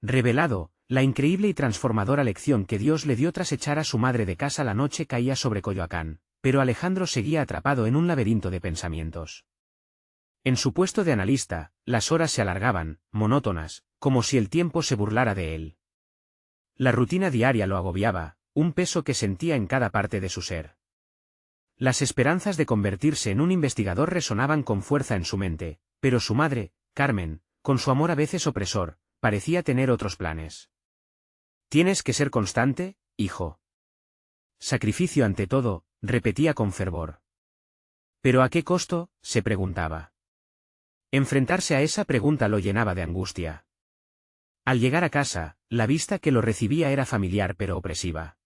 Revelado, la increíble y transformadora lección que Dios le dio tras echar a su madre de casa la noche caía sobre Coyoacán, pero Alejandro seguía atrapado en un laberinto de pensamientos. En su puesto de analista, las horas se alargaban, monótonas, como si el tiempo se burlara de él. La rutina diaria lo agobiaba, un peso que sentía en cada parte de su ser. Las esperanzas de convertirse en un investigador resonaban con fuerza en su mente, pero su madre, Carmen, con su amor a veces opresor, parecía tener otros planes. «Tienes que ser constante, hijo. Sacrificio ante todo», repetía con fervor. «¿Pero a qué costo?», se preguntaba. Enfrentarse a esa pregunta lo llenaba de angustia. Al llegar a casa, la vista que lo recibía era familiar pero opresiva.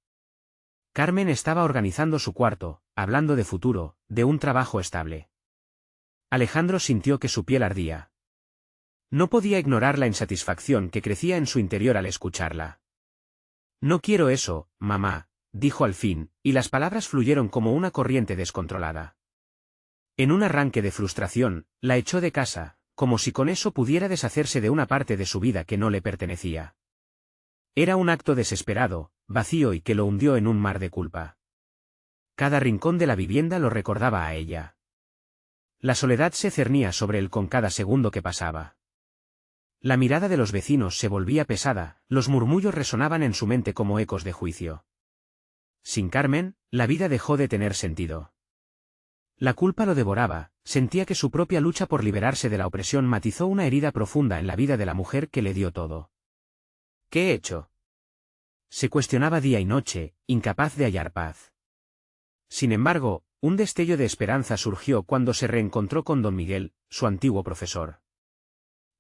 Carmen estaba organizando su cuarto, hablando de futuro, de un trabajo estable. Alejandro sintió que su piel ardía. No podía ignorar la insatisfacción que crecía en su interior al escucharla. «No quiero eso, mamá», dijo al fin, y las palabras fluyeron como una corriente descontrolada. En un arranque de frustración, la echó de casa, como si con eso pudiera deshacerse de una parte de su vida que no le pertenecía. Era un acto desesperado, vacío y que lo hundió en un mar de culpa. Cada rincón de la vivienda lo recordaba a ella. La soledad se cernía sobre él con cada segundo que pasaba. La mirada de los vecinos se volvía pesada, los murmullos resonaban en su mente como ecos de juicio. Sin Carmen, la vida dejó de tener sentido. La culpa lo devoraba, sentía que su propia lucha por liberarse de la opresión matizó una herida profunda en la vida de la mujer que le dio todo. «¿Qué he hecho?», se cuestionaba día y noche, incapaz de hallar paz. Sin embargo, un destello de esperanza surgió cuando se reencontró con don Miguel, su antiguo profesor.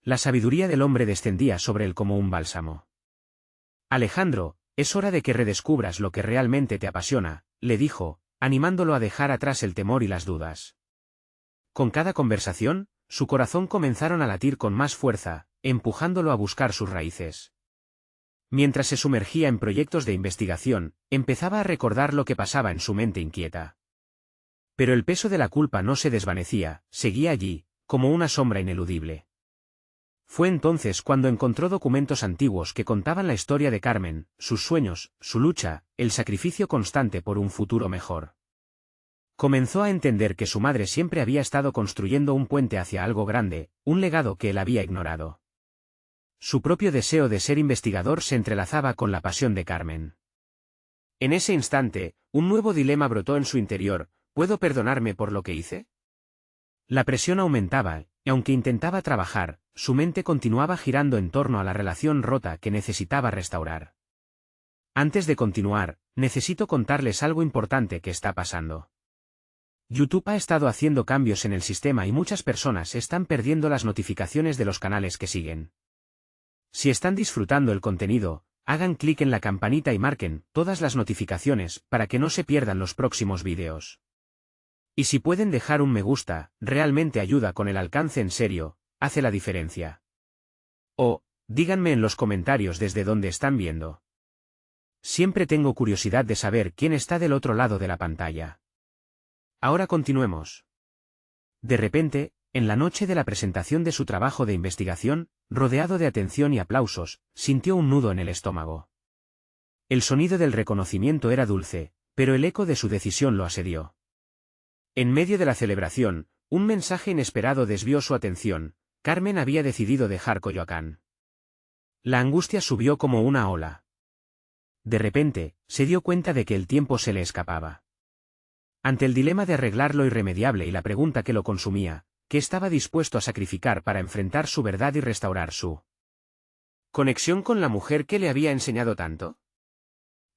La sabiduría del hombre descendía sobre él como un bálsamo. «Alejandro, es hora de que redescubras lo que realmente te apasiona», le dijo, animándolo a dejar atrás el temor y las dudas. Con cada conversación, su corazón comenzaron a latir con más fuerza, empujándolo a buscar sus raíces. Mientras se sumergía en proyectos de investigación, empezaba a recordar lo que pasaba en su mente inquieta. Pero el peso de la culpa no se desvanecía, seguía allí, como una sombra ineludible. Fue entonces cuando encontró documentos antiguos que contaban la historia de Carmen, sus sueños, su lucha, el sacrificio constante por un futuro mejor. Comenzó a entender que su madre siempre había estado construyendo un puente hacia algo grande, un legado que él había ignorado. Su propio deseo de ser investigador se entrelazaba con la pasión de Carmen. En ese instante, un nuevo dilema brotó en su interior: ¿puedo perdonarme por lo que hice? La presión aumentaba, y aunque intentaba trabajar, su mente continuaba girando en torno a la relación rota que necesitaba restaurar. Antes de continuar, necesito contarles algo importante que está pasando. YouTube ha estado haciendo cambios en el sistema y muchas personas están perdiendo las notificaciones de los canales que siguen. Si están disfrutando el contenido, hagan clic en la campanita y marquen todas las notificaciones para que no se pierdan los próximos vídeos. Y si pueden dejar un me gusta, realmente ayuda con el alcance, en serio, hace la diferencia. O, díganme en los comentarios desde dónde están viendo. Siempre tengo curiosidad de saber quién está del otro lado de la pantalla. Ahora continuemos. De repente, en la noche de la presentación de su trabajo de investigación, rodeado de atención y aplausos, sintió un nudo en el estómago. El sonido del reconocimiento era dulce, pero el eco de su decisión lo asedió. En medio de la celebración, un mensaje inesperado desvió su atención: Carmen había decidido dejar Coyoacán. La angustia subió como una ola. De repente, se dio cuenta de que el tiempo se le escapaba. Ante el dilema de arreglar lo irremediable y la pregunta que lo consumía, ¿qué estaba dispuesto a sacrificar para enfrentar su verdad y restaurar su conexión con la mujer que le había enseñado tanto?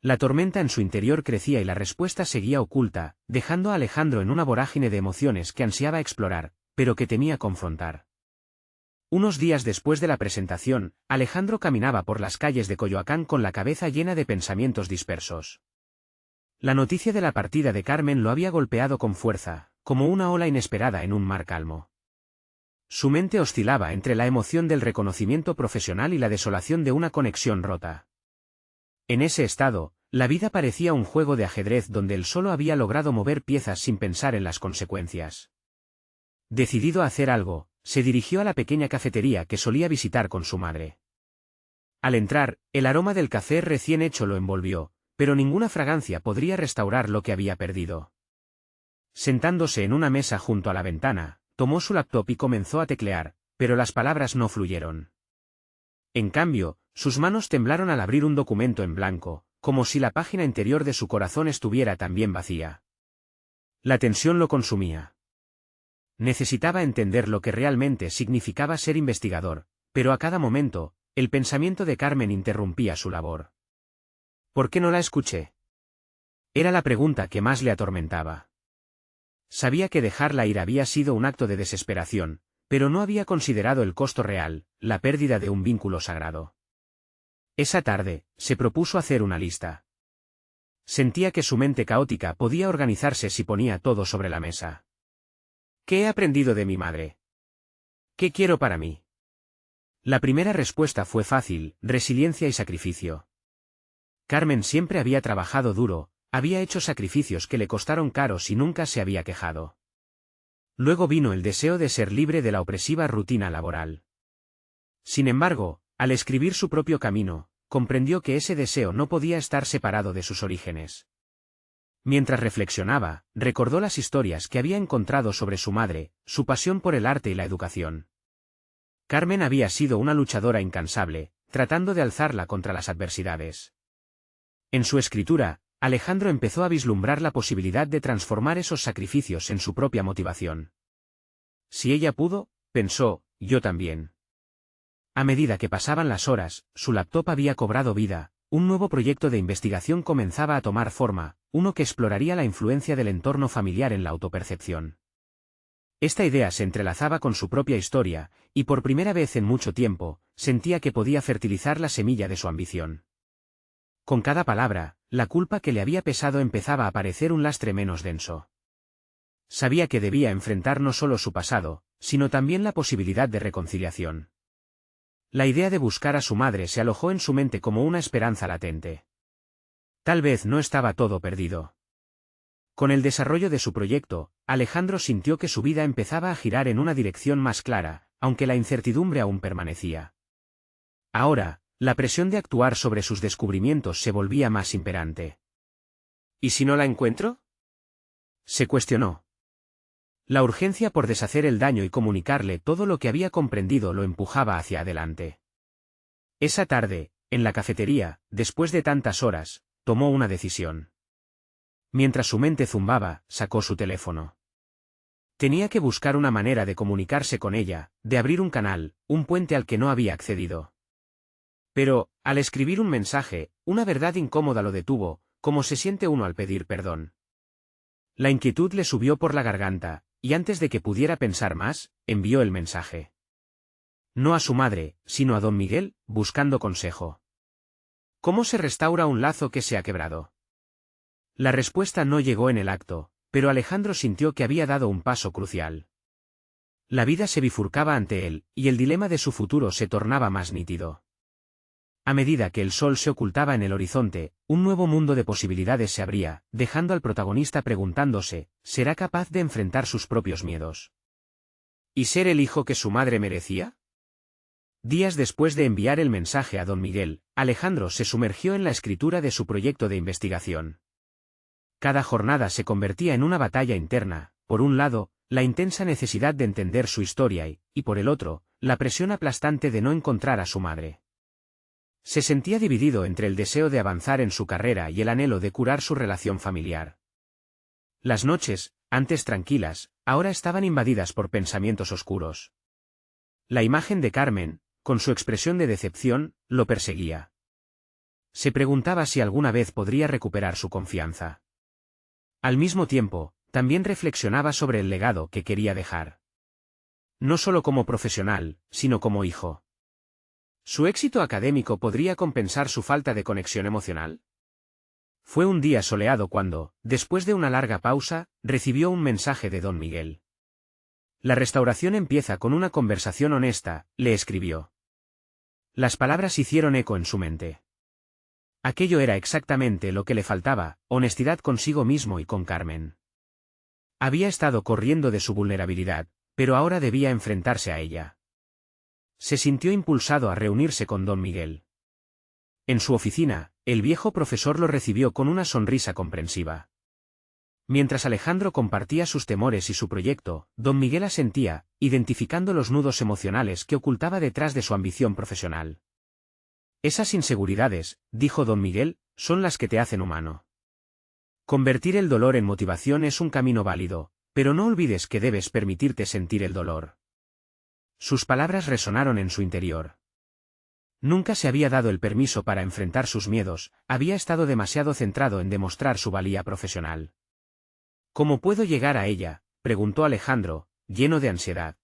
La tormenta en su interior crecía y la respuesta seguía oculta, dejando a Alejandro en una vorágine de emociones que ansiaba explorar, pero que temía confrontar. Unos días después de la presentación, Alejandro caminaba por las calles de Coyoacán con la cabeza llena de pensamientos dispersos. La noticia de la partida de Carmen lo había golpeado con fuerza, como una ola inesperada en un mar calmo. Su mente oscilaba entre la emoción del reconocimiento profesional y la desolación de una conexión rota. En ese estado, la vida parecía un juego de ajedrez donde él solo había logrado mover piezas sin pensar en las consecuencias. Decidido a hacer algo, se dirigió a la pequeña cafetería que solía visitar con su madre. Al entrar, el aroma del café recién hecho lo envolvió, pero ninguna fragancia podría restaurar lo que había perdido. Sentándose en una mesa junto a la ventana, tomó su laptop y comenzó a teclear, pero las palabras no fluyeron. En cambio, sus manos temblaron al abrir un documento en blanco, como si la página interior de su corazón estuviera también vacía. La tensión lo consumía. Necesitaba entender lo que realmente significaba ser investigador, pero a cada momento, el pensamiento de Carmen interrumpía su labor. ¿Por qué no la escuché? Era la pregunta que más le atormentaba. Sabía que dejarla ir había sido un acto de desesperación, pero no había considerado el costo real, la pérdida de un vínculo sagrado. Esa tarde, se propuso hacer una lista. Sentía que su mente caótica podía organizarse si ponía todo sobre la mesa. ¿Qué he aprendido de mi madre? ¿Qué quiero para mí? La primera respuesta fue fácil: resiliencia y sacrificio. Carmen siempre había trabajado duro, había hecho sacrificios que le costaron caros y nunca se había quejado. Luego vino el deseo de ser libre de la opresiva rutina laboral. Sin embargo, al escribir su propio camino, comprendió que ese deseo no podía estar separado de sus orígenes. Mientras reflexionaba, recordó las historias que había encontrado sobre su madre, su pasión por el arte y la educación. Carmen había sido una luchadora incansable, tratando de alzarla contra las adversidades. En su escritura, Alejandro empezó a vislumbrar la posibilidad de transformar esos sacrificios en su propia motivación. Si ella pudo, pensó, yo también. A medida que pasaban las horas, su laptop había cobrado vida, un nuevo proyecto de investigación comenzaba a tomar forma, uno que exploraría la influencia del entorno familiar en la autopercepción. Esta idea se entrelazaba con su propia historia, y por primera vez en mucho tiempo, sentía que podía fertilizar la semilla de su ambición. Con cada palabra, la culpa que le había pesado empezaba a parecer un lastre menos denso. Sabía que debía enfrentar no solo su pasado, sino también la posibilidad de reconciliación. La idea de buscar a su madre se alojó en su mente como una esperanza latente. Tal vez no estaba todo perdido. Con el desarrollo de su proyecto, Alejandro sintió que su vida empezaba a girar en una dirección más clara, aunque la incertidumbre aún permanecía. Ahora, la presión de actuar sobre sus descubrimientos se volvía más imperante. ¿Y si no la encuentro?, se cuestionó. La urgencia por deshacer el daño y comunicarle todo lo que había comprendido lo empujaba hacia adelante. Esa tarde, en la cafetería, después de tantas horas, tomó una decisión. Mientras su mente zumbaba, sacó su teléfono. Tenía que buscar una manera de comunicarse con ella, de abrir un canal, un puente al que no había accedido. Pero, al escribir un mensaje, una verdad incómoda lo detuvo, como se siente uno al pedir perdón. La inquietud le subió por la garganta, y antes de que pudiera pensar más, envió el mensaje. No a su madre, sino a don Miguel, buscando consejo. ¿Cómo se restaura un lazo que se ha quebrado? La respuesta no llegó en el acto, pero Alejandro sintió que había dado un paso crucial. La vida se bifurcaba ante él, y el dilema de su futuro se tornaba más nítido. A medida que el sol se ocultaba en el horizonte, un nuevo mundo de posibilidades se abría, dejando al protagonista preguntándose, ¿será capaz de enfrentar sus propios miedos? ¿Y ser el hijo que su madre merecía? Días después de enviar el mensaje a don Miguel, Alejandro se sumergió en la escritura de su proyecto de investigación. Cada jornada se convertía en una batalla interna, por un lado, la intensa necesidad de entender su historia y por el otro, la presión aplastante de no encontrar a su madre. Se sentía dividido entre el deseo de avanzar en su carrera y el anhelo de curar su relación familiar. Las noches, antes tranquilas, ahora estaban invadidas por pensamientos oscuros. La imagen de Carmen, con su expresión de decepción, lo perseguía. Se preguntaba si alguna vez podría recuperar su confianza. Al mismo tiempo, también reflexionaba sobre el legado que quería dejar. No solo como profesional, sino como hijo. ¿Su éxito académico podría compensar su falta de conexión emocional? Fue un día soleado cuando, después de una larga pausa, recibió un mensaje de don Miguel. La restauración empieza con una conversación honesta, le escribió. Las palabras hicieron eco en su mente. Aquello era exactamente lo que le faltaba, honestidad consigo mismo y con Carmen. Había estado corriendo de su vulnerabilidad, pero ahora debía enfrentarse a ella. Se sintió impulsado a reunirse con don Miguel. En su oficina, el viejo profesor lo recibió con una sonrisa comprensiva. Mientras Alejandro compartía sus temores y su proyecto, don Miguel asentía, identificando los nudos emocionales que ocultaba detrás de su ambición profesional. Esas inseguridades, dijo don Miguel, son las que te hacen humano. Convertir el dolor en motivación es un camino válido, pero no olvides que debes permitirte sentir el dolor. Sus palabras resonaron en su interior. Nunca se había dado el permiso para enfrentar sus miedos, había estado demasiado centrado en demostrar su valía profesional. ¿Cómo puedo llegar a ella?, preguntó Alejandro, lleno de ansiedad.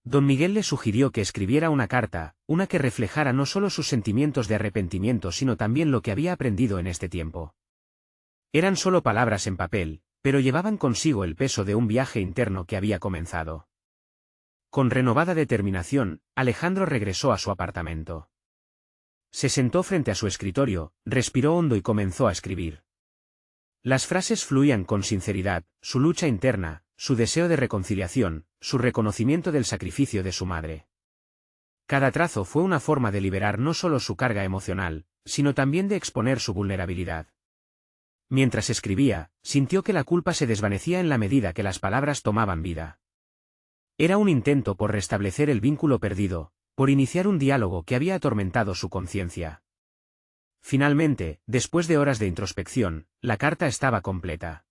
Don Miguel le sugirió que escribiera una carta, una que reflejara no solo sus sentimientos de arrepentimiento sino también lo que había aprendido en este tiempo. Eran solo palabras en papel, pero llevaban consigo el peso de un viaje interno que había comenzado. Con renovada determinación, Alejandro regresó a su apartamento. Se sentó frente a su escritorio, respiró hondo y comenzó a escribir. Las frases fluían con sinceridad, su lucha interna, su deseo de reconciliación, su reconocimiento del sacrificio de su madre. Cada trazo fue una forma de liberar no solo su carga emocional, sino también de exponer su vulnerabilidad. Mientras escribía, sintió que la culpa se desvanecía en la medida que las palabras tomaban vida. Era un intento por restablecer el vínculo perdido, por iniciar un diálogo que había atormentado su conciencia. Finalmente, después de horas de introspección, la carta estaba completa.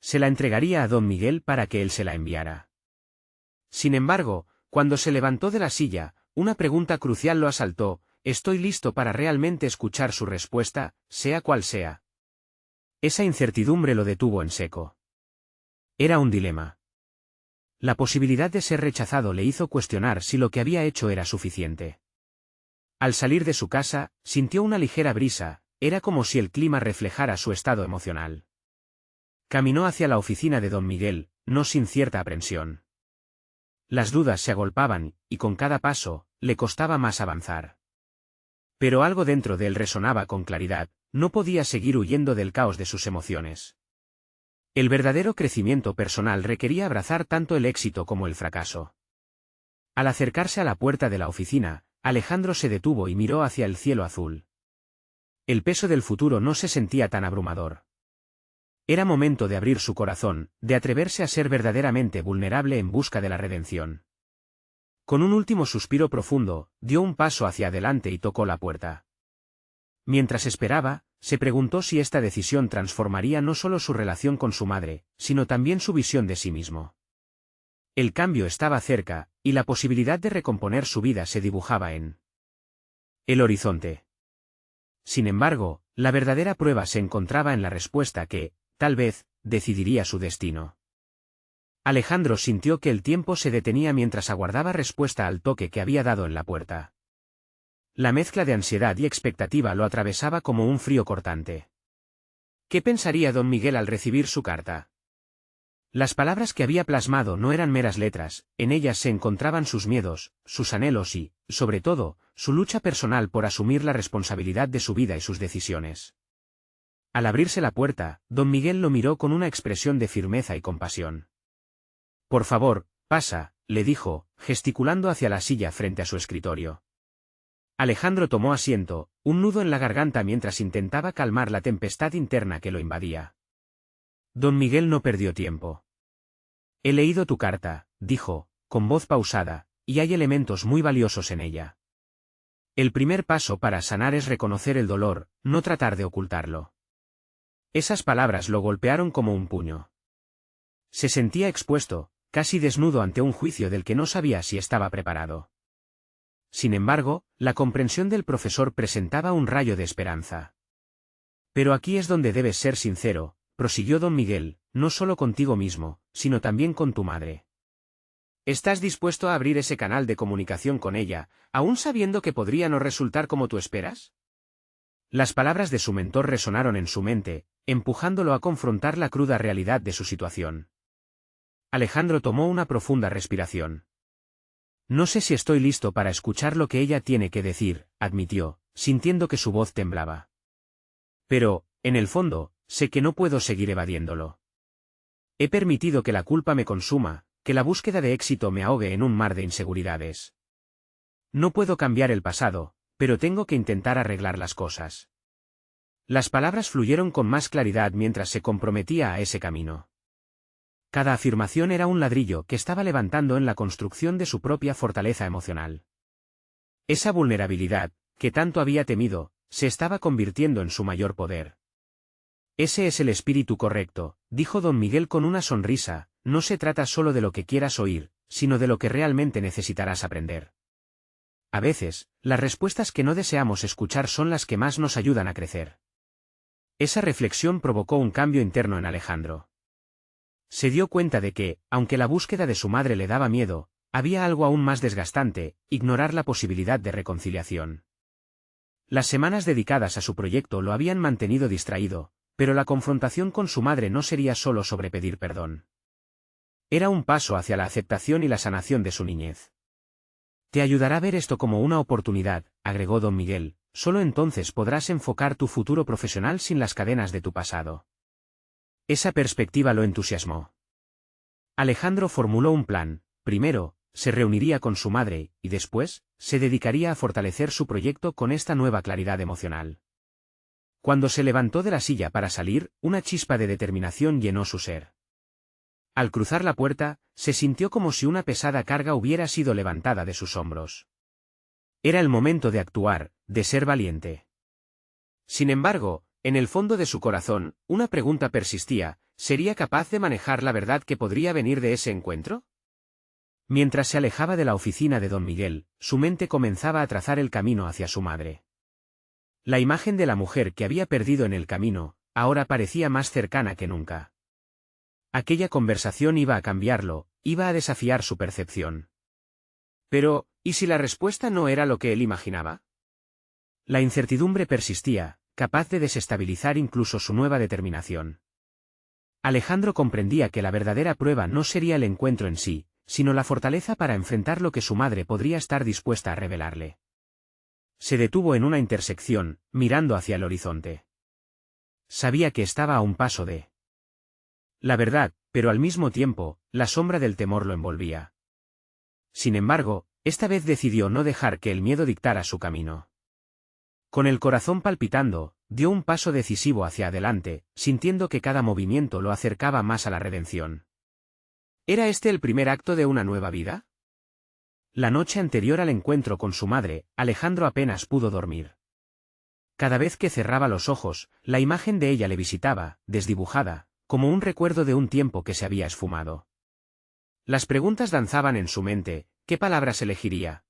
Se la entregaría a don Miguel para que él se la enviara. Sin embargo, cuando se levantó de la silla, una pregunta crucial lo asaltó: ¿estoy listo para realmente escuchar su respuesta, sea cual sea? Esa incertidumbre lo detuvo en seco. Era un dilema. La posibilidad de ser rechazado le hizo cuestionar si lo que había hecho era suficiente. Al salir de su casa, sintió una ligera brisa, era como si el clima reflejara su estado emocional. Caminó hacia la oficina de don Miguel, no sin cierta aprensión. Las dudas se agolpaban, y con cada paso, le costaba más avanzar. Pero algo dentro de él resonaba con claridad, no podía seguir huyendo del caos de sus emociones. El verdadero crecimiento personal requería abrazar tanto el éxito como el fracaso. Al acercarse a la puerta de la oficina, Alejandro se detuvo y miró hacia el cielo azul. El peso del futuro no se sentía tan abrumador. Era momento de abrir su corazón, de atreverse a ser verdaderamente vulnerable en busca de la redención. Con un último suspiro profundo, dio un paso hacia adelante y tocó la puerta. Mientras esperaba, se preguntó si esta decisión transformaría no solo su relación con su madre, sino también su visión de sí mismo. El cambio estaba cerca, y la posibilidad de recomponer su vida se dibujaba en el horizonte. Sin embargo, la verdadera prueba se encontraba en la respuesta que, tal vez, decidiría su destino. Alejandro sintió que el tiempo se detenía mientras aguardaba respuesta al toque que había dado en la puerta. La mezcla de ansiedad y expectativa lo atravesaba como un frío cortante. ¿Qué pensaría don Miguel al recibir su carta? Las palabras que había plasmado no eran meras letras, en ellas se encontraban sus miedos, sus anhelos y, sobre todo, su lucha personal por asumir la responsabilidad de su vida y sus decisiones. Al abrirse la puerta, don Miguel lo miró con una expresión de firmeza y compasión. Por favor, pasa, le dijo, gesticulando hacia la silla frente a su escritorio. Alejandro tomó asiento, un nudo en la garganta mientras intentaba calmar la tempestad interna que lo invadía. Don Miguel no perdió tiempo. He leído tu carta, dijo, con voz pausada, y hay elementos muy valiosos en ella. El primer paso para sanar es reconocer el dolor, no tratar de ocultarlo. Esas palabras lo golpearon como un puño. Se sentía expuesto, casi desnudo ante un juicio del que no sabía si estaba preparado. Sin embargo, la comprensión del profesor presentaba un rayo de esperanza. Pero aquí es donde debes ser sincero, prosiguió don Miguel, no solo contigo mismo, sino también con tu madre. ¿Estás dispuesto a abrir ese canal de comunicación con ella, aún sabiendo que podría no resultar como tú esperas? Las palabras de su mentor resonaron en su mente, empujándolo a confrontar la cruda realidad de su situación. Alejandro tomó una profunda respiración. No sé si estoy listo para escuchar lo que ella tiene que decir, admitió, sintiendo que su voz temblaba. Pero, en el fondo, sé que no puedo seguir evadiéndolo. He permitido que la culpa me consuma, que la búsqueda de éxito me ahogue en un mar de inseguridades. No puedo cambiar el pasado, pero tengo que intentar arreglar las cosas. Las palabras fluyeron con más claridad mientras se comprometía a ese camino. Cada afirmación era un ladrillo que estaba levantando en la construcción de su propia fortaleza emocional. Esa vulnerabilidad, que tanto había temido, se estaba convirtiendo en su mayor poder. Ese es el espíritu correcto, dijo don Miguel con una sonrisa, no se trata solo de lo que quieras oír, sino de lo que realmente necesitarás aprender. A veces, las respuestas que no deseamos escuchar son las que más nos ayudan a crecer. Esa reflexión provocó un cambio interno en Alejandro. Se dio cuenta de que, aunque la búsqueda de su madre le daba miedo, había algo aún más desgastante, ignorar la posibilidad de reconciliación. Las semanas dedicadas a su proyecto lo habían mantenido distraído, pero la confrontación con su madre no sería solo sobre pedir perdón. Era un paso hacia la aceptación y la sanación de su niñez. Te ayudará a ver esto como una oportunidad, agregó don Miguel, solo entonces podrás enfocar tu futuro profesional sin las cadenas de tu pasado. Esa perspectiva lo entusiasmó. Alejandro formuló un plan: primero, se reuniría con su madre, y después, se dedicaría a fortalecer su proyecto con esta nueva claridad emocional. Cuando se levantó de la silla para salir, una chispa de determinación llenó su ser. Al cruzar la puerta, se sintió como si una pesada carga hubiera sido levantada de sus hombros. Era el momento de actuar, de ser valiente. Sin embargo, en el fondo de su corazón, una pregunta persistía: ¿sería capaz de manejar la verdad que podría venir de ese encuentro? Mientras se alejaba de la oficina de don Miguel, su mente comenzaba a trazar el camino hacia su madre. La imagen de la mujer que había perdido en el camino, ahora parecía más cercana que nunca. Aquella conversación iba a cambiarlo, iba a desafiar su percepción. Pero, ¿y si la respuesta no era lo que él imaginaba? La incertidumbre persistía, capaz de desestabilizar incluso su nueva determinación. Alejandro comprendía que la verdadera prueba no sería el encuentro en sí, sino la fortaleza para enfrentar lo que su madre podría estar dispuesta a revelarle. Se detuvo en una intersección, mirando hacia el horizonte. Sabía que estaba a un paso de la verdad, pero al mismo tiempo, la sombra del temor lo envolvía. Sin embargo, esta vez decidió no dejar que el miedo dictara su camino. Con el corazón palpitando, dio un paso decisivo hacia adelante, sintiendo que cada movimiento lo acercaba más a la redención. ¿Era este el primer acto de una nueva vida? La noche anterior al encuentro con su madre, Alejandro apenas pudo dormir. Cada vez que cerraba los ojos, la imagen de ella le visitaba, desdibujada, como un recuerdo de un tiempo que se había esfumado. Las preguntas danzaban en su mente: ¿qué palabras elegiría?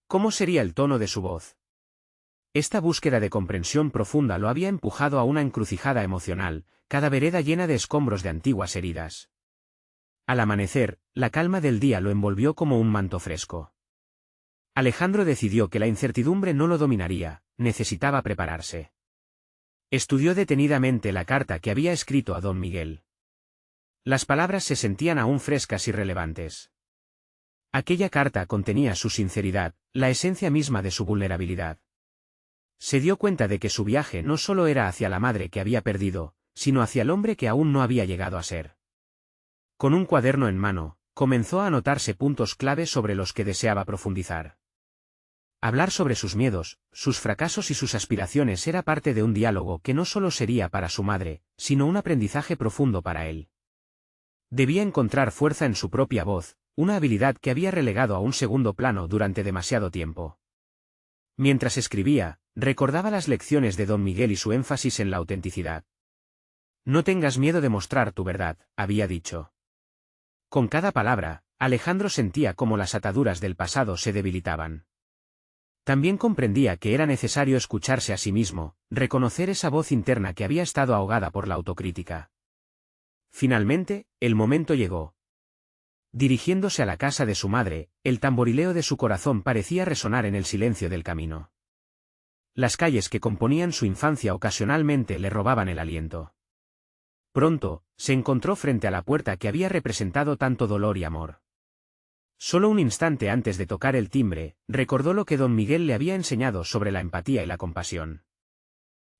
¿Cómo sería el tono de su voz? Esta búsqueda de comprensión profunda lo había empujado a una encrucijada emocional, cada vereda llena de escombros de antiguas heridas. Al amanecer, la calma del día lo envolvió como un manto fresco. Alejandro decidió que la incertidumbre no lo dominaría, necesitaba prepararse. Estudió detenidamente la carta que había escrito a don Miguel. Las palabras se sentían aún frescas y relevantes. Aquella carta contenía su sinceridad, la esencia misma de su vulnerabilidad. Se dio cuenta de que su viaje no solo era hacia la madre que había perdido, sino hacia el hombre que aún no había llegado a ser. Con un cuaderno en mano, comenzó a anotarse puntos clave sobre los que deseaba profundizar. Hablar sobre sus miedos, sus fracasos y sus aspiraciones era parte de un diálogo que no solo sería para su madre, sino un aprendizaje profundo para él. Debía encontrar fuerza en su propia voz, una habilidad que había relegado a un segundo plano durante demasiado tiempo. Mientras escribía, recordaba las lecciones de don Miguel y su énfasis en la autenticidad. No tengas miedo de mostrar tu verdad, había dicho. Con cada palabra, Alejandro sentía cómo las ataduras del pasado se debilitaban. También comprendía que era necesario escucharse a sí mismo, reconocer esa voz interna que había estado ahogada por la autocrítica. Finalmente, el momento llegó. Dirigiéndose a la casa de su madre, el tamborileo de su corazón parecía resonar en el silencio del camino. Las calles que componían su infancia ocasionalmente le robaban el aliento. Pronto, se encontró frente a la puerta que había representado tanto dolor y amor. Solo un instante antes de tocar el timbre, recordó lo que don Miguel le había enseñado sobre la empatía y la compasión.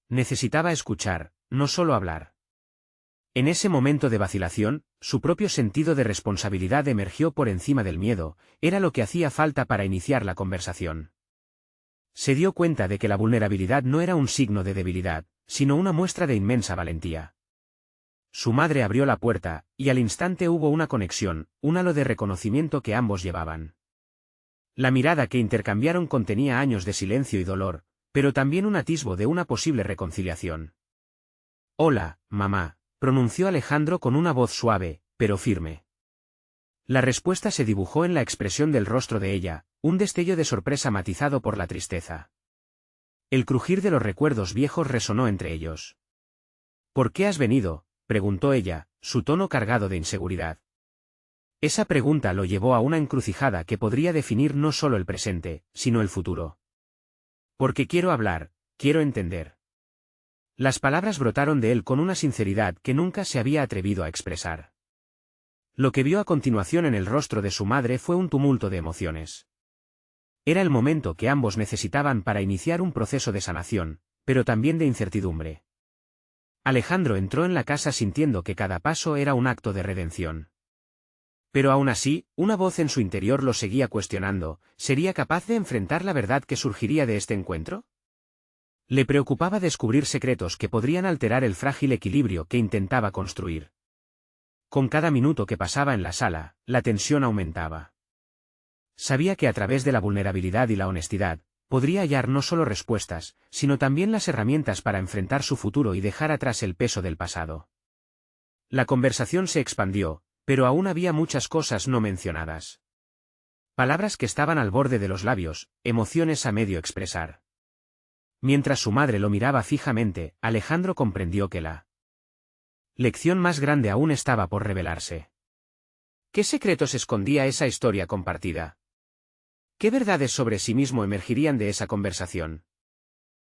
Necesitaba escuchar, no solo hablar. En ese momento de vacilación, su propio sentido de responsabilidad emergió por encima del miedo, era lo que hacía falta para iniciar la conversación. Se dio cuenta de que la vulnerabilidad no era un signo de debilidad, sino una muestra de inmensa valentía. Su madre abrió la puerta, y al instante hubo una conexión, un halo de reconocimiento que ambos llevaban. La mirada que intercambiaron contenía años de silencio y dolor, pero también un atisbo de una posible reconciliación. «Hola, mamá», pronunció Alejandro con una voz suave, pero firme. La respuesta se dibujó en la expresión del rostro de ella, un destello de sorpresa matizado por la tristeza. El crujir de los recuerdos viejos resonó entre ellos. «¿Por qué has venido?», preguntó ella, su tono cargado de inseguridad. Esa pregunta lo llevó a una encrucijada que podría definir no solo el presente, sino el futuro. «Porque quiero hablar, quiero entender». Las palabras brotaron de él con una sinceridad que nunca se había atrevido a expresar. Lo que vio a continuación en el rostro de su madre fue un tumulto de emociones. Era el momento que ambos necesitaban para iniciar un proceso de sanación, pero también de incertidumbre. Alejandro entró en la casa sintiendo que cada paso era un acto de redención. Pero aún así, una voz en su interior lo seguía cuestionando: ¿sería capaz de enfrentar la verdad que surgiría de este encuentro? Le preocupaba descubrir secretos que podrían alterar el frágil equilibrio que intentaba construir. Con cada minuto que pasaba en la sala, la tensión aumentaba. Sabía que a través de la vulnerabilidad y la honestidad, podría hallar no solo respuestas, sino también las herramientas para enfrentar su futuro y dejar atrás el peso del pasado. La conversación se expandió, pero aún había muchas cosas no mencionadas. Palabras que estaban al borde de los labios, emociones a medio expresar. Mientras su madre lo miraba fijamente, Alejandro comprendió que la lección más grande aún estaba por revelarse. ¿Qué secretos escondía esa historia compartida? ¿Qué verdades sobre sí mismo emergirían de esa conversación?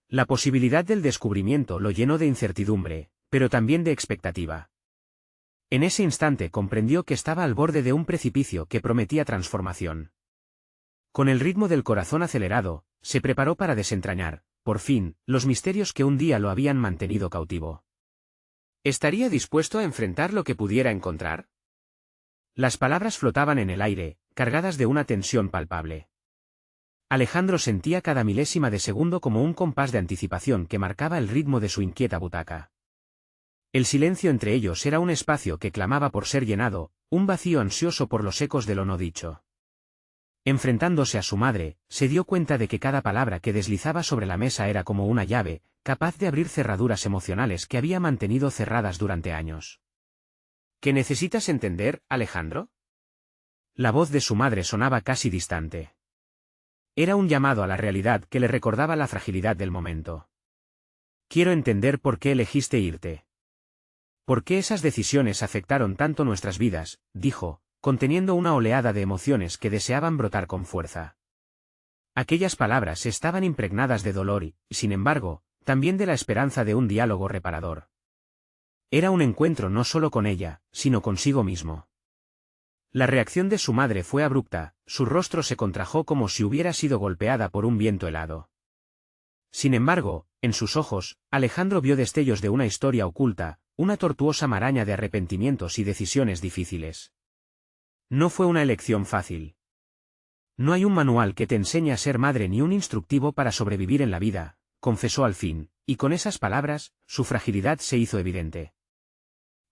La posibilidad del descubrimiento lo llenó de incertidumbre, pero también de expectativa. En ese instante comprendió que estaba al borde de un precipicio que prometía transformación. Con el ritmo del corazón acelerado, se preparó para desentrañar, por fin, los misterios que un día lo habían mantenido cautivo. ¿Estaría dispuesto a enfrentar lo que pudiera encontrar? Las palabras flotaban en el aire, cargadas de una tensión palpable. Alejandro sentía cada milésima de segundo como un compás de anticipación que marcaba el ritmo de su inquieta butaca. El silencio entre ellos era un espacio que clamaba por ser llenado, un vacío ansioso por los ecos de lo no dicho. Enfrentándose a su madre, se dio cuenta de que cada palabra que deslizaba sobre la mesa era como una llave, capaz de abrir cerraduras emocionales que había mantenido cerradas durante años. ¿Qué necesitas entender, Alejandro? La voz de su madre sonaba casi distante. Era un llamado a la realidad que le recordaba la fragilidad del momento. Quiero entender por qué elegiste irte. ¿Por qué esas decisiones afectaron tanto nuestras vidas?, dijo, conteniendo una oleada de emociones que deseaban brotar con fuerza. Aquellas palabras estaban impregnadas de dolor y, sin embargo, también de la esperanza de un diálogo reparador. Era un encuentro no solo con ella, sino consigo mismo. La reacción de su madre fue abrupta, su rostro se contrajo como si hubiera sido golpeada por un viento helado. Sin embargo, en sus ojos, Alejandro vio destellos de una historia oculta, una tortuosa maraña de arrepentimientos y decisiones difíciles. No fue una elección fácil. No hay un manual que te enseñe a ser madre ni un instructivo para sobrevivir en la vida, confesó al fin, y con esas palabras, su fragilidad se hizo evidente.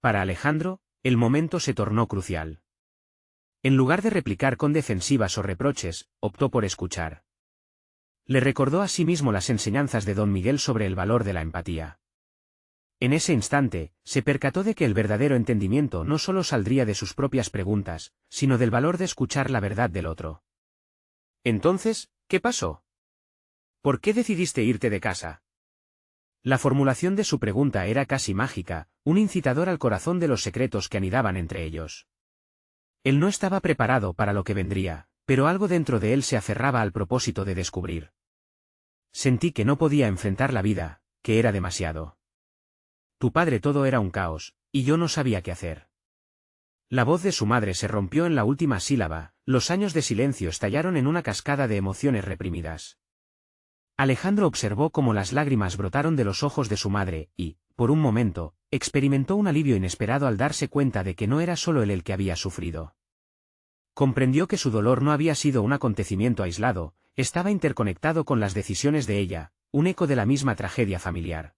Para Alejandro, el momento se tornó crucial. En lugar de replicar con defensivas o reproches, optó por escuchar. Le recordó a sí mismo las enseñanzas de Don Miguel sobre el valor de la empatía. En ese instante, se percató de que el verdadero entendimiento no solo saldría de sus propias preguntas, sino del valor de escuchar la verdad del otro. Entonces, ¿qué pasó? ¿Por qué decidiste irte de casa? La formulación de su pregunta era casi mágica, un incitador al corazón de los secretos que anidaban entre ellos. Él no estaba preparado para lo que vendría, pero algo dentro de él se aferraba al propósito de descubrir. Sentí que no podía enfrentar la vida, que era demasiado. Tu padre todo era un caos, y yo no sabía qué hacer. La voz de su madre se rompió en la última sílaba, los años de silencio estallaron en una cascada de emociones reprimidas. Alejandro observó cómo las lágrimas brotaron de los ojos de su madre, y, por un momento, experimentó un alivio inesperado al darse cuenta de que no era solo él el que había sufrido. Comprendió que su dolor no había sido un acontecimiento aislado, estaba interconectado con las decisiones de ella, un eco de la misma tragedia familiar.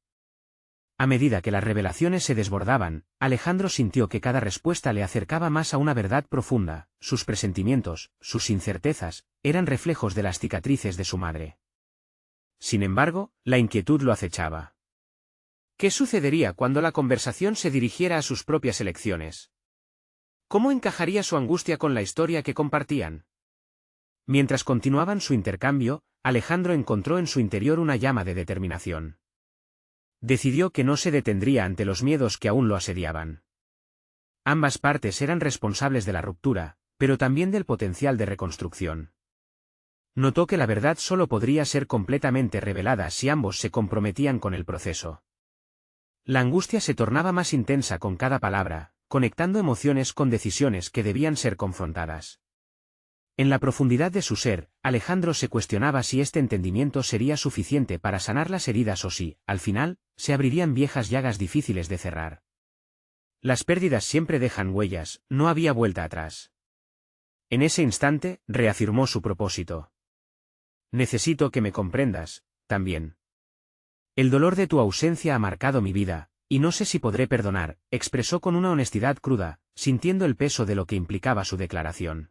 A medida que las revelaciones se desbordaban, Alejandro sintió que cada respuesta le acercaba más a una verdad profunda. Sus presentimientos, sus incertezas, eran reflejos de las cicatrices de su madre. Sin embargo, la inquietud lo acechaba. ¿Qué sucedería cuando la conversación se dirigiera a sus propias elecciones? ¿Cómo encajaría su angustia con la historia que compartían? Mientras continuaban su intercambio, Alejandro encontró en su interior una llama de determinación. Decidió que no se detendría ante los miedos que aún lo asediaban. Ambas partes eran responsables de la ruptura, pero también del potencial de reconstrucción. Notó que la verdad solo podría ser completamente revelada si ambos se comprometían con el proceso. La angustia se tornaba más intensa con cada palabra, conectando emociones con decisiones que debían ser confrontadas. En la profundidad de su ser, Alejandro se cuestionaba si este entendimiento sería suficiente para sanar las heridas o si, al final, se abrirían viejas llagas difíciles de cerrar. Las pérdidas siempre dejan huellas, no había vuelta atrás. En ese instante, reafirmó su propósito. Necesito que me comprendas, también. El dolor de tu ausencia ha marcado mi vida, y no sé si podré perdonar, expresó con una honestidad cruda, sintiendo el peso de lo que implicaba su declaración.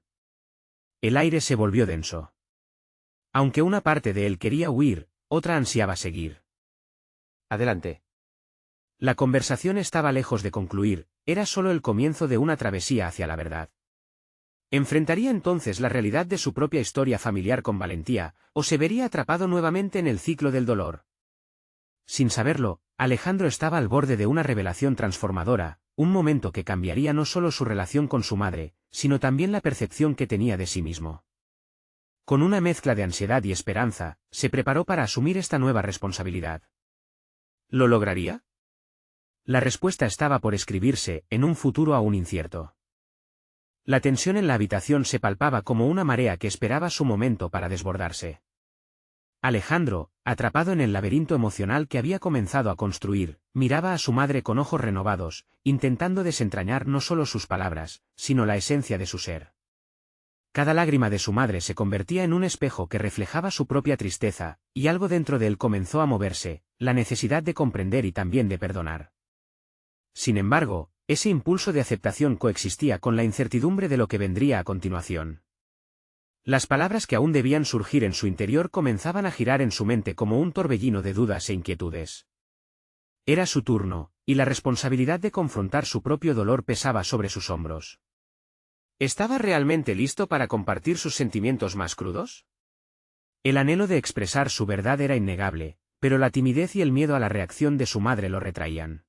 El aire se volvió denso. Aunque una parte de él quería huir, otra ansiaba seguir. Adelante. La conversación estaba lejos de concluir, era solo el comienzo de una travesía hacia la verdad. ¿Enfrentaría entonces la realidad de su propia historia familiar con valentía, o se vería atrapado nuevamente en el ciclo del dolor? Sin saberlo, Alejandro estaba al borde de una revelación transformadora, un momento que cambiaría no solo su relación con su madre, sino también la percepción que tenía de sí mismo. Con una mezcla de ansiedad y esperanza, se preparó para asumir esta nueva responsabilidad. ¿Lo lograría? La respuesta estaba por escribirse, en un futuro aún incierto. La tensión en la habitación se palpaba como una marea que esperaba su momento para desbordarse. Alejandro, atrapado en el laberinto emocional que había comenzado a construir, miraba a su madre con ojos renovados, intentando desentrañar no solo sus palabras, sino la esencia de su ser. Cada lágrima de su madre se convertía en un espejo que reflejaba su propia tristeza, y algo dentro de él comenzó a moverse, la necesidad de comprender y también de perdonar. Sin embargo, ese impulso de aceptación coexistía con la incertidumbre de lo que vendría a continuación. Las palabras que aún debían surgir en su interior comenzaban a girar en su mente como un torbellino de dudas e inquietudes. Era su turno, y la responsabilidad de confrontar su propio dolor pesaba sobre sus hombros. ¿Estaba realmente listo para compartir sus sentimientos más crudos? El anhelo de expresar su verdad era innegable, pero la timidez y el miedo a la reacción de su madre lo retraían.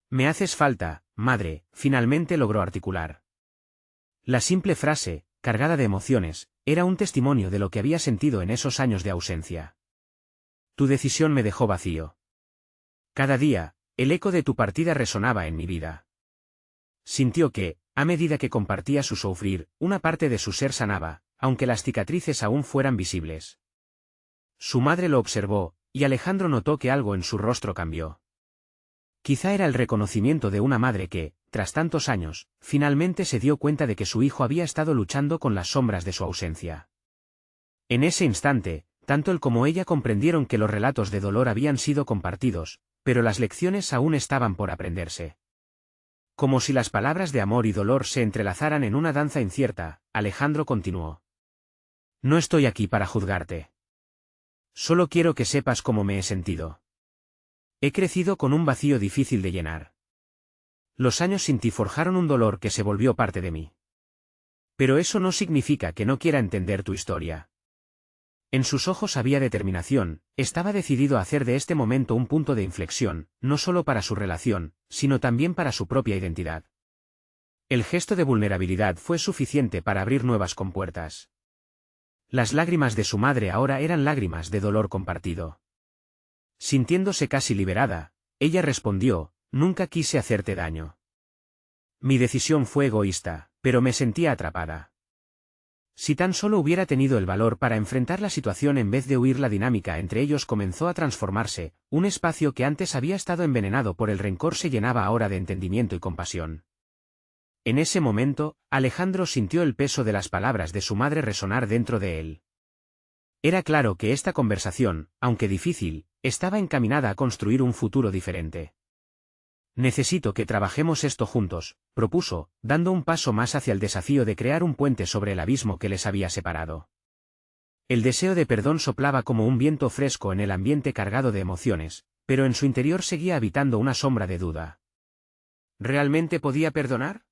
«Me haces falta, madre», finalmente logró articular. La simple frase, cargada de emociones, era un testimonio de lo que había sentido en esos años de ausencia. Tu decisión me dejó vacío. Cada día, el eco de tu partida resonaba en mi vida. Sintió que, a medida que compartía su sufrir, una parte de su ser sanaba, aunque las cicatrices aún fueran visibles. Su madre lo observó, y Alejandro notó que algo en su rostro cambió. Quizá era el reconocimiento de una madre que, tras tantos años, finalmente se dio cuenta de que su hijo había estado luchando con las sombras de su ausencia. En ese instante, tanto él como ella comprendieron que los relatos de dolor habían sido compartidos, pero las lecciones aún estaban por aprenderse. Como si las palabras de amor y dolor se entrelazaran en una danza incierta, Alejandro continuó. No estoy aquí para juzgarte. Solo quiero que sepas cómo me he sentido. He crecido con un vacío difícil de llenar. Los años sin ti forjaron un dolor que se volvió parte de mí. Pero eso no significa que no quiera entender tu historia. En sus ojos había determinación, estaba decidido a hacer de este momento un punto de inflexión, no solo para su relación, sino también para su propia identidad. El gesto de vulnerabilidad fue suficiente para abrir nuevas compuertas. Las lágrimas de su madre ahora eran lágrimas de dolor compartido. Sintiéndose casi liberada, ella respondió, nunca quise hacerte daño. Mi decisión fue egoísta, pero me sentía atrapada. Si tan solo hubiera tenido el valor para enfrentar la situación en vez de huir, la dinámica entre ellos comenzó a transformarse, un espacio que antes había estado envenenado por el rencor se llenaba ahora de entendimiento y compasión. En ese momento, Alejandro sintió el peso de las palabras de su madre resonar dentro de él. Era claro que esta conversación, aunque difícil, estaba encaminada a construir un futuro diferente. Necesito que trabajemos esto juntos, propuso, dando un paso más hacia el desafío de crear un puente sobre el abismo que les había separado. El deseo de perdón soplaba como un viento fresco en el ambiente cargado de emociones, pero en su interior seguía habitando una sombra de duda. ¿Realmente podía perdonar?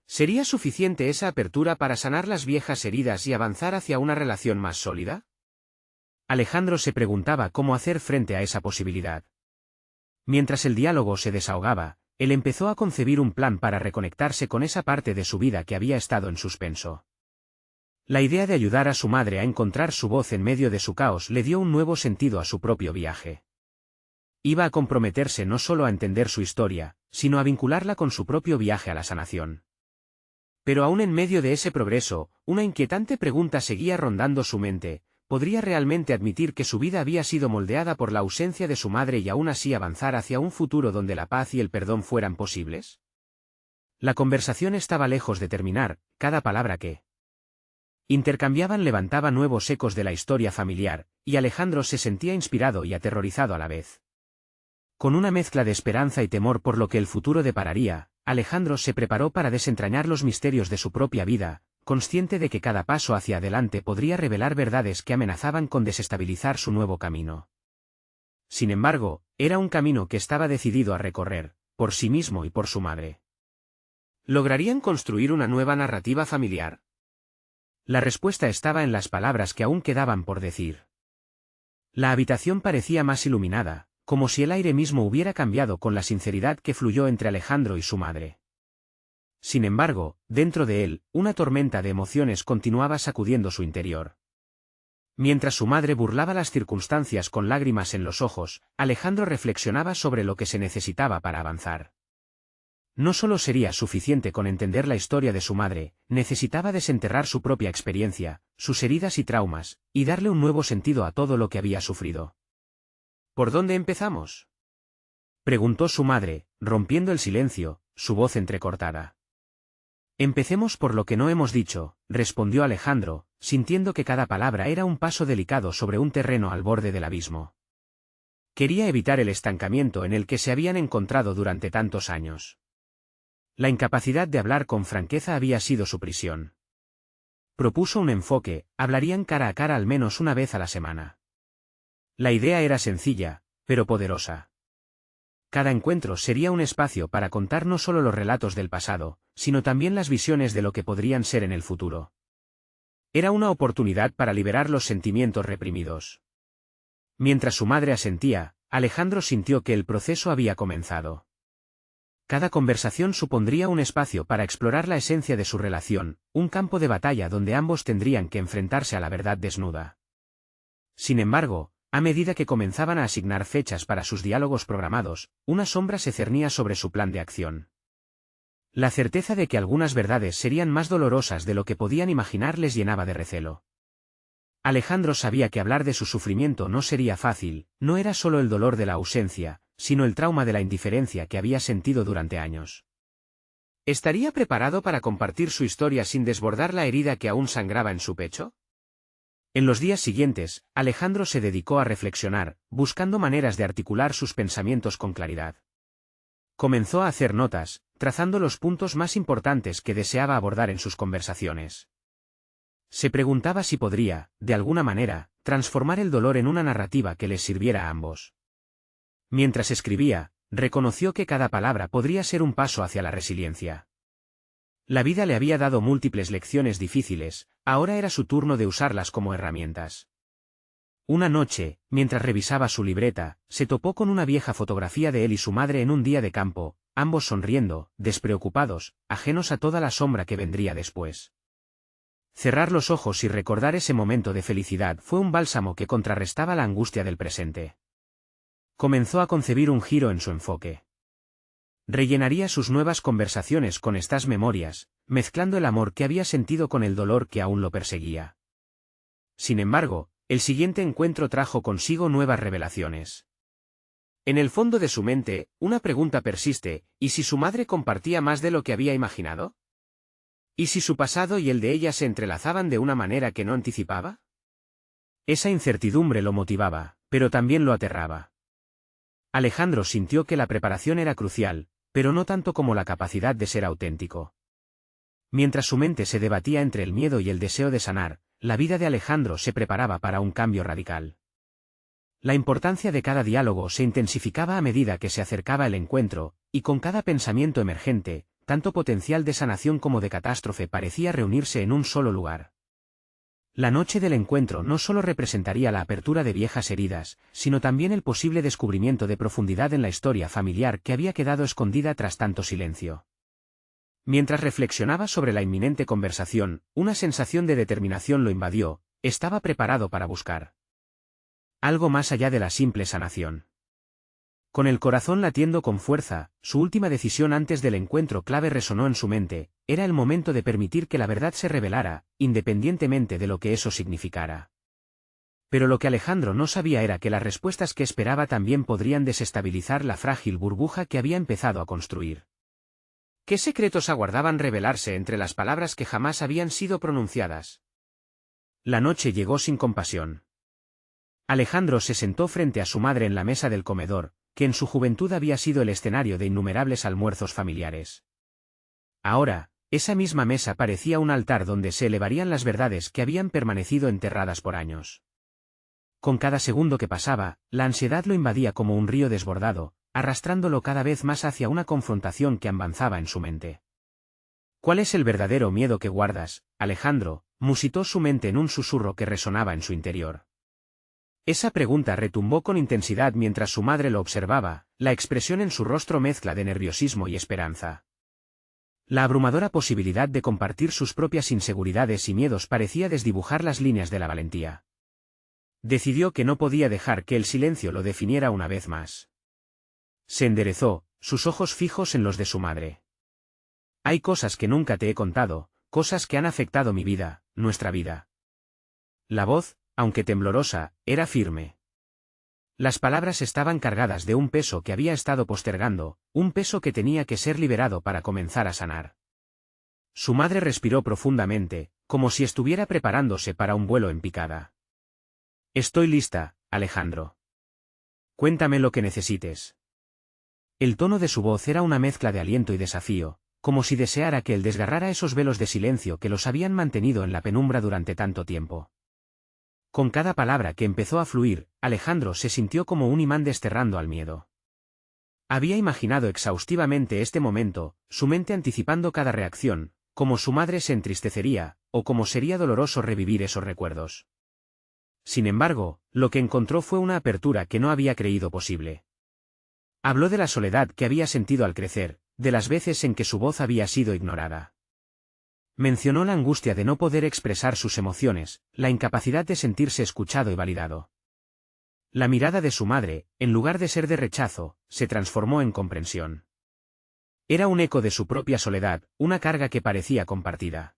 ¿Sería suficiente esa apertura para sanar las viejas heridas y avanzar hacia una relación más sólida? Alejandro se preguntaba cómo hacer frente a esa posibilidad. Mientras el diálogo se desahogaba, él empezó a concebir un plan para reconectarse con esa parte de su vida que había estado en suspenso. La idea de ayudar a su madre a encontrar su voz en medio de su caos le dio un nuevo sentido a su propio viaje. Iba a comprometerse no solo a entender su historia, sino a vincularla con su propio viaje a la sanación. Pero aún en medio de ese progreso, una inquietante pregunta seguía rondando su mente: ¿podría realmente admitir que su vida había sido moldeada por la ausencia de su madre y aún así avanzar hacia un futuro donde la paz y el perdón fueran posibles? La conversación estaba lejos de terminar, cada palabra que intercambiaban levantaba nuevos ecos de la historia familiar, y Alejandro se sentía inspirado y aterrorizado a la vez. Con una mezcla de esperanza y temor por lo que el futuro depararía, Alejandro se preparó para desentrañar los misterios de su propia vida, consciente de que cada paso hacia adelante podría revelar verdades que amenazaban con desestabilizar su nuevo camino. Sin embargo, era un camino que estaba decidido a recorrer, por sí mismo y por su madre. ¿Lograrían construir una nueva narrativa familiar? La respuesta estaba en las palabras que aún quedaban por decir. La habitación parecía más iluminada, como si el aire mismo hubiera cambiado con la sinceridad que fluyó entre Alejandro y su madre. Sin embargo, dentro de él, una tormenta de emociones continuaba sacudiendo su interior. Mientras su madre burlaba las circunstancias con lágrimas en los ojos, Alejandro reflexionaba sobre lo que se necesitaba para avanzar. No solo sería suficiente con entender la historia de su madre, necesitaba desenterrar su propia experiencia, sus heridas y traumas, y darle un nuevo sentido a todo lo que había sufrido. ¿Por dónde empezamos?, preguntó su madre, rompiendo el silencio, su voz entrecortada. Empecemos por lo que no hemos dicho, respondió Alejandro, sintiendo que cada palabra era un paso delicado sobre un terreno al borde del abismo. Quería evitar el estancamiento en el que se habían encontrado durante tantos años. La incapacidad de hablar con franqueza había sido su prisión. Propuso un enfoque: hablarían cara a cara al menos una vez a la semana. La idea era sencilla, pero poderosa. Cada encuentro sería un espacio para contar no solo los relatos del pasado, sino también las visiones de lo que podrían ser en el futuro. Era una oportunidad para liberar los sentimientos reprimidos. Mientras su madre asentía, Alejandro sintió que el proceso había comenzado. Cada conversación supondría un espacio para explorar la esencia de su relación, un campo de batalla donde ambos tendrían que enfrentarse a la verdad desnuda. Sin embargo, a medida que comenzaban a asignar fechas para sus diálogos programados, una sombra se cernía sobre su plan de acción. La certeza de que algunas verdades serían más dolorosas de lo que podían imaginar les llenaba de recelo. Alejandro sabía que hablar de su sufrimiento no sería fácil, no era solo el dolor de la ausencia, sino el trauma de la indiferencia que había sentido durante años. ¿Estaría preparado para compartir su historia sin desbordar la herida que aún sangraba en su pecho? En los días siguientes, Alejandro se dedicó a reflexionar, buscando maneras de articular sus pensamientos con claridad. Comenzó a hacer notas, trazando los puntos más importantes que deseaba abordar en sus conversaciones. Se preguntaba si podría, de alguna manera, transformar el dolor en una narrativa que les sirviera a ambos. Mientras escribía, reconoció que cada palabra podría ser un paso hacia la resiliencia. La vida le había dado múltiples lecciones difíciles, ahora era su turno de usarlas como herramientas. Una noche, mientras revisaba su libreta, se topó con una vieja fotografía de él y su madre en un día de campo, ambos sonriendo, despreocupados, ajenos a toda la sombra que vendría después. Cerrar los ojos y recordar ese momento de felicidad fue un bálsamo que contrarrestaba la angustia del presente. Comenzó a concebir un giro en su enfoque. Rellenaría sus nuevas conversaciones con estas memorias, mezclando el amor que había sentido con el dolor que aún lo perseguía. Sin embargo, el siguiente encuentro trajo consigo nuevas revelaciones. En el fondo de su mente, una pregunta persiste: ¿y si su madre compartía más de lo que había imaginado? ¿Y si su pasado y el de ella se entrelazaban de una manera que no anticipaba? Esa incertidumbre lo motivaba, pero también lo aterraba. Alejandro sintió que la preparación era crucial, pero no tanto como la capacidad de ser auténtico. Mientras su mente se debatía entre el miedo y el deseo de sanar, la vida de Alejandro se preparaba para un cambio radical. La importancia de cada diálogo se intensificaba a medida que se acercaba el encuentro, y con cada pensamiento emergente, tanto potencial de sanación como de catástrofe parecía reunirse en un solo lugar. La noche del encuentro no solo representaría la apertura de viejas heridas, sino también el posible descubrimiento de profundidad en la historia familiar que había quedado escondida tras tanto silencio. Mientras reflexionaba sobre la inminente conversación, una sensación de determinación lo invadió. Estaba preparado para buscar algo más allá de la simple sanación. Con el corazón latiendo con fuerza, su última decisión antes del encuentro clave resonó en su mente: era el momento de permitir que la verdad se revelara, independientemente de lo que eso significara. Pero lo que Alejandro no sabía era que las respuestas que esperaba también podrían desestabilizar la frágil burbuja que había empezado a construir. ¿Qué secretos aguardaban revelarse entre las palabras que jamás habían sido pronunciadas? La noche llegó sin compasión. Alejandro se sentó frente a su madre en la mesa del comedor, que en su juventud había sido el escenario de innumerables almuerzos familiares. Ahora, esa misma mesa parecía un altar donde se elevarían las verdades que habían permanecido enterradas por años. Con cada segundo que pasaba, la ansiedad lo invadía como un río desbordado, arrastrándolo cada vez más hacia una confrontación que avanzaba en su mente. ¿Cuál es el verdadero miedo que guardas, Alejandro?, musitó su mente en un susurro que resonaba en su interior. Esa pregunta retumbó con intensidad mientras su madre lo observaba, la expresión en su rostro mezcla de nerviosismo y esperanza. La abrumadora posibilidad de compartir sus propias inseguridades y miedos parecía desdibujar las líneas de la valentía. Decidió que no podía dejar que el silencio lo definiera una vez más. Se enderezó, sus ojos fijos en los de su madre. Hay cosas que nunca te he contado, cosas que han afectado mi vida, nuestra vida. La voz, aunque temblorosa, era firme. Las palabras estaban cargadas de un peso que había estado postergando, un peso que tenía que ser liberado para comenzar a sanar. Su madre respiró profundamente, como si estuviera preparándose para un vuelo en picada. Estoy lista, Alejandro. Cuéntame lo que necesites. El tono de su voz era una mezcla de aliento y desafío, como si deseara que él desgarrara esos velos de silencio que los habían mantenido en la penumbra durante tanto tiempo. Con cada palabra que empezó a fluir, Alejandro se sintió como un imán desterrando al miedo. Había imaginado exhaustivamente este momento, su mente anticipando cada reacción, como su madre se entristecería, o como sería doloroso revivir esos recuerdos. Sin embargo, lo que encontró fue una apertura que no había creído posible. Habló de la soledad que había sentido al crecer, de las veces en que su voz había sido ignorada. Mencionó la angustia de no poder expresar sus emociones, la incapacidad de sentirse escuchado y validado. La mirada de su madre, en lugar de ser de rechazo, se transformó en comprensión. Era un eco de su propia soledad, una carga que parecía compartida.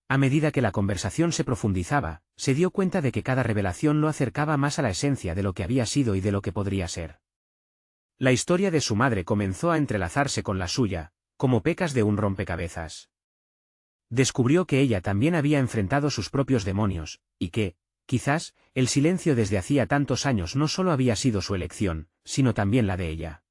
A medida que la conversación se profundizaba, se dio cuenta de que cada revelación lo acercaba más a la esencia de lo que había sido y de lo que podría ser. La historia de su madre comenzó a entrelazarse con la suya, como pecas de un rompecabezas. Descubrió que ella también había enfrentado sus propios demonios, y que, quizás, el silencio desde hacía tantos años no solo había sido su elección, sino también la de ella.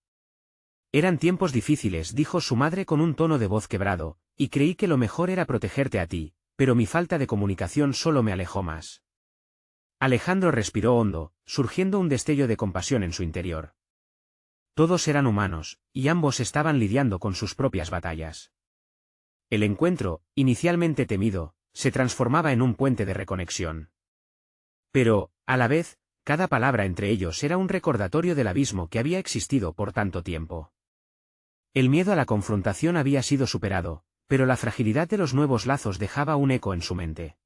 Eran tiempos difíciles, dijo su madre con un tono de voz quebrado, y creí que lo mejor era protegerte a ti, pero mi falta de comunicación solo me alejó más. Alejandro respiró hondo, surgiendo un destello de compasión en su interior. Todos eran humanos, y ambos estaban lidiando con sus propias batallas. El encuentro, inicialmente temido, se transformaba en un puente de reconexión. Pero, a la vez, cada palabra entre ellos era un recordatorio del abismo que había existido por tanto tiempo. El miedo a la confrontación había sido superado, pero la fragilidad de los nuevos lazos dejaba un eco en su mente.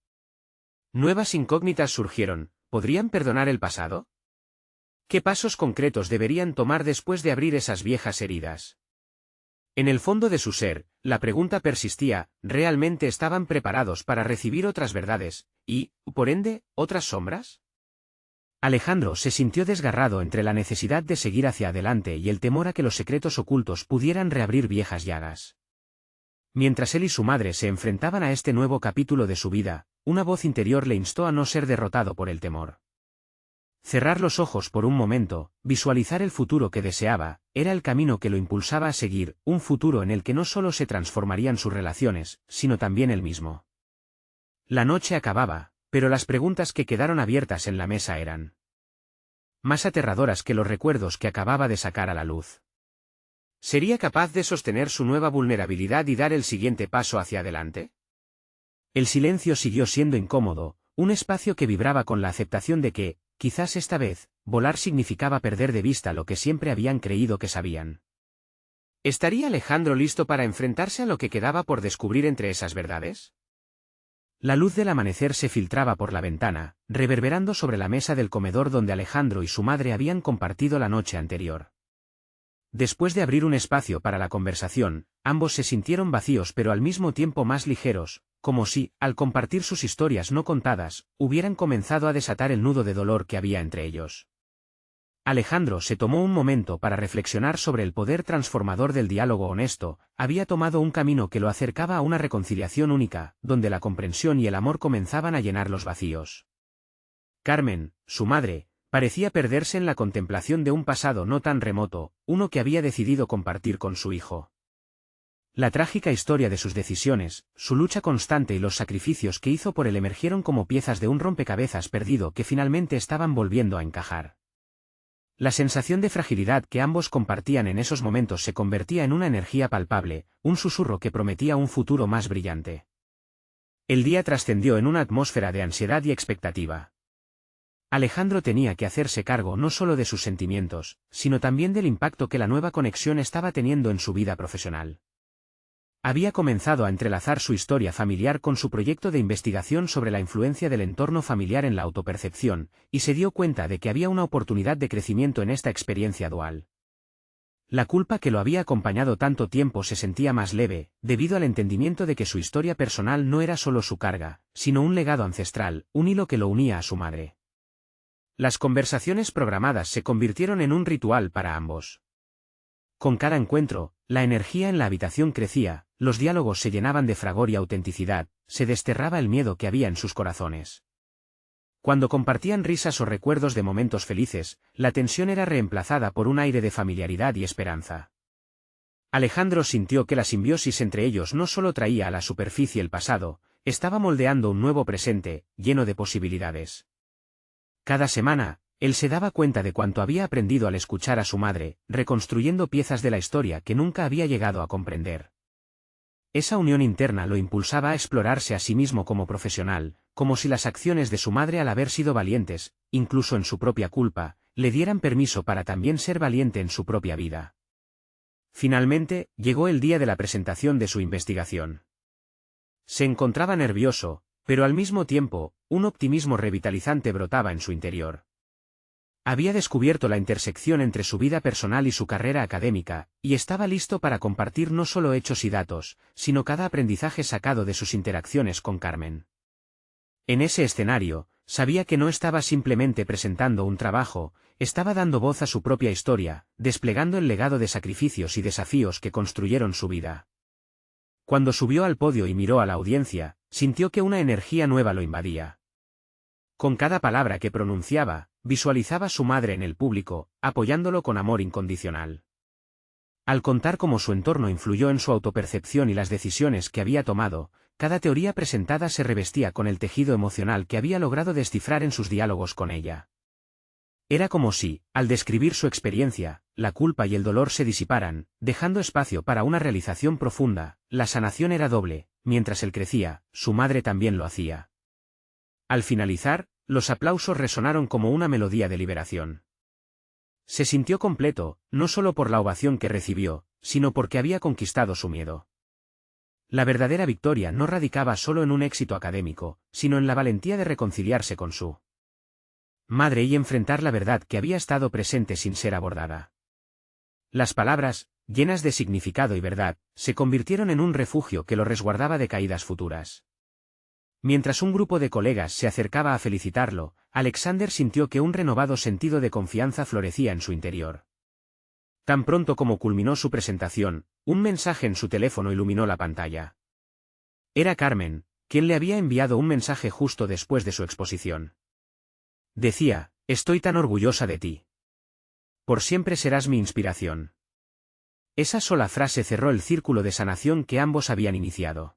Nuevas incógnitas surgieron. ¿Podrían perdonar el pasado? ¿Qué pasos concretos deberían tomar después de abrir esas viejas heridas? En el fondo de su ser, la pregunta persistía: ¿realmente estaban preparados para recibir otras verdades, y, por ende, otras sombras? Alejandro se sintió desgarrado entre la necesidad de seguir hacia adelante y el temor a que los secretos ocultos pudieran reabrir viejas llagas. Mientras él y su madre se enfrentaban a este nuevo capítulo de su vida, una voz interior le instó a no ser derrotado por el temor. Cerrar los ojos por un momento, visualizar el futuro que deseaba, era el camino que lo impulsaba a seguir, un futuro en el que no solo se transformarían sus relaciones, sino también él mismo. La noche acababa, pero las preguntas que quedaron abiertas en la mesa eran más aterradoras que los recuerdos que acababa de sacar a la luz. ¿Sería capaz de sostener su nueva vulnerabilidad y dar el siguiente paso hacia adelante? El silencio siguió siendo incómodo, un espacio que vibraba con la aceptación de que, quizás esta vez, volar significaba perder de vista lo que siempre habían creído que sabían. ¿Estaría Alejandro listo para enfrentarse a lo que quedaba por descubrir entre esas verdades? La luz del amanecer se filtraba por la ventana, reverberando sobre la mesa del comedor donde Alejandro y su madre habían compartido la noche anterior. Después de abrir un espacio para la conversación, ambos se sintieron vacíos pero al mismo tiempo más ligeros, como si, al compartir sus historias no contadas, hubieran comenzado a desatar el nudo de dolor que había entre ellos. Alejandro se tomó un momento para reflexionar sobre el poder transformador del diálogo honesto, había tomado un camino que lo acercaba a una reconciliación única, donde la comprensión y el amor comenzaban a llenar los vacíos. Carmen, su madre, parecía perderse en la contemplación de un pasado no tan remoto, uno que había decidido compartir con su hijo. La trágica historia de sus decisiones, su lucha constante y los sacrificios que hizo por él emergieron como piezas de un rompecabezas perdido que finalmente estaban volviendo a encajar. La sensación de fragilidad que ambos compartían en esos momentos se convertía en una energía palpable, un susurro que prometía un futuro más brillante. El día trascendió en una atmósfera de ansiedad y expectativa. Alejandro tenía que hacerse cargo no solo de sus sentimientos, sino también del impacto que la nueva conexión estaba teniendo en su vida profesional. Había comenzado a entrelazar su historia familiar con su proyecto de investigación sobre la influencia del entorno familiar en la autopercepción, y se dio cuenta de que había una oportunidad de crecimiento en esta experiencia dual. La culpa que lo había acompañado tanto tiempo se sentía más leve, debido al entendimiento de que su historia personal no era solo su carga, sino un legado ancestral, un hilo que lo unía a su madre. Las conversaciones programadas se convirtieron en un ritual para ambos. Con cada encuentro, la energía en la habitación crecía, los diálogos se llenaban de fragor y autenticidad, se desterraba el miedo que había en sus corazones. Cuando compartían risas o recuerdos de momentos felices, la tensión era reemplazada por un aire de familiaridad y esperanza. Alejandro sintió que la simbiosis entre ellos no solo traía a la superficie el pasado, estaba moldeando un nuevo presente, lleno de posibilidades. Cada semana, él se daba cuenta de cuánto había aprendido al escuchar a su madre, reconstruyendo piezas de la historia que nunca había llegado a comprender. Esa unión interna lo impulsaba a explorarse a sí mismo como profesional, como si las acciones de su madre al haber sido valientes, incluso en su propia culpa, le dieran permiso para también ser valiente en su propia vida. Finalmente, llegó el día de la presentación de su investigación. Se encontraba nervioso, pero al mismo tiempo, un optimismo revitalizante brotaba en su interior. Había descubierto la intersección entre su vida personal y su carrera académica, y estaba listo para compartir no solo hechos y datos, sino cada aprendizaje sacado de sus interacciones con Carmen. En ese escenario, sabía que no estaba simplemente presentando un trabajo, estaba dando voz a su propia historia, desplegando el legado de sacrificios y desafíos que construyeron su vida. Cuando subió al podio y miró a la audiencia, sintió que una energía nueva lo invadía. Con cada palabra que pronunciaba, visualizaba a su madre en el público, apoyándolo con amor incondicional. Al contar cómo su entorno influyó en su autopercepción y las decisiones que había tomado, cada teoría presentada se revestía con el tejido emocional que había logrado descifrar en sus diálogos con ella. Era como si, al describir su experiencia, la culpa y el dolor se disiparan, dejando espacio para una realización profunda. La sanación era doble, mientras él crecía, su madre también lo hacía. Al finalizar, los aplausos resonaron como una melodía de liberación. Se sintió completo, no solo por la ovación que recibió, sino porque había conquistado su miedo. La verdadera victoria no radicaba solo en un éxito académico, sino en la valentía de reconciliarse con su madre y enfrentar la verdad que había estado presente sin ser abordada. Las palabras, llenas de significado y verdad, se convirtieron en un refugio que lo resguardaba de caídas futuras. Mientras un grupo de colegas se acercaba a felicitarlo, Alexander sintió que un renovado sentido de confianza florecía en su interior. Tan pronto como culminó su presentación, un mensaje en su teléfono iluminó la pantalla. Era Carmen, quien le había enviado un mensaje justo después de su exposición. Decía: «Estoy tan orgullosa de ti. Por siempre serás mi inspiración». Esa sola frase cerró el círculo de sanación que ambos habían iniciado.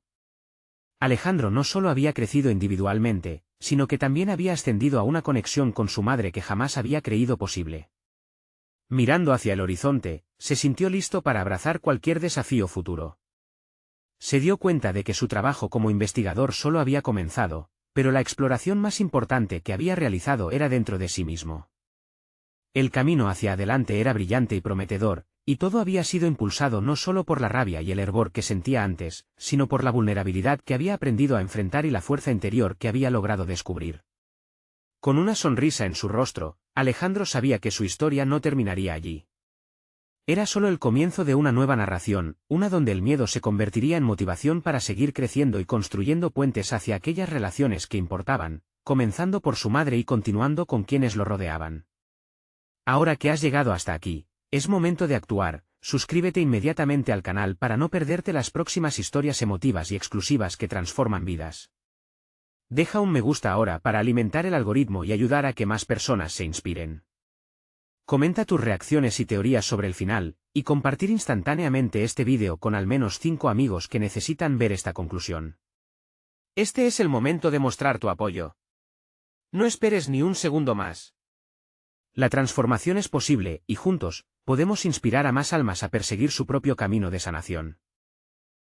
Alejandro no solo había crecido individualmente, sino que también había ascendido a una conexión con su madre que jamás había creído posible. Mirando hacia el horizonte, se sintió listo para abrazar cualquier desafío futuro. Se dio cuenta de que su trabajo como investigador solo había comenzado, pero la exploración más importante que había realizado era dentro de sí mismo. El camino hacia adelante era brillante y prometedor, y todo había sido impulsado no solo por la rabia y el hervor que sentía antes, sino por la vulnerabilidad que había aprendido a enfrentar y la fuerza interior que había logrado descubrir. Con una sonrisa en su rostro, Alejandro sabía que su historia no terminaría allí. Era solo el comienzo de una nueva narración, una donde el miedo se convertiría en motivación para seguir creciendo y construyendo puentes hacia aquellas relaciones que importaban, comenzando por su madre y continuando con quienes lo rodeaban. Ahora que has llegado hasta aquí, es momento de actuar. Suscríbete inmediatamente al canal para no perderte las próximas historias emotivas y exclusivas que transforman vidas. Deja un me gusta ahora para alimentar el algoritmo y ayudar a que más personas se inspiren. Comenta tus reacciones y teorías sobre el final, y compartir instantáneamente este vídeo con al menos 5 amigos que necesitan ver esta conclusión. Este es el momento de mostrar tu apoyo. No esperes ni un segundo más. La transformación es posible, y juntos, podemos inspirar a más almas a perseguir su propio camino de sanación.